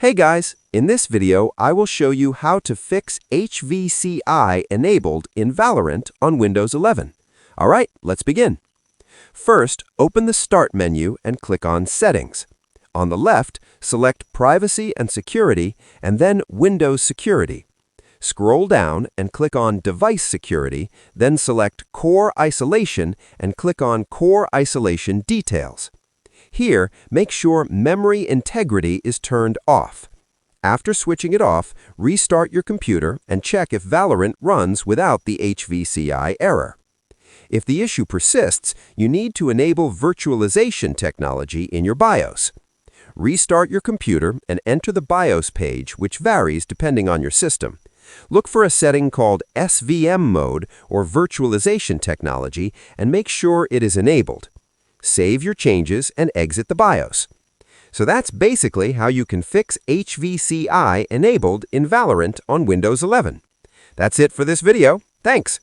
Hey guys, in this video I will show you how to fix HVCI Enabled in Valorant on Windows 11. Alright, let's begin. First, open the Start menu and click on Settings. On the left, select Privacy and Security and then Windows Security. Scroll down and click on Device Security, then select Core Isolation and click on Core Isolation Details. Here, make sure Memory Integrity is turned off. After switching it off, restart your computer and check if Valorant runs without the HVCI error. If the issue persists, you need to enable virtualization technology in your BIOS. Restart your computer and enter the BIOS page, which varies depending on your system. Look for a setting called SVM mode or virtualization technology and make sure it is enabled. Save your changes and exit the BIOS. So that's basically how you can fix HVCI Enabled in Valorant on Windows 11. That's it for this video. Thanks!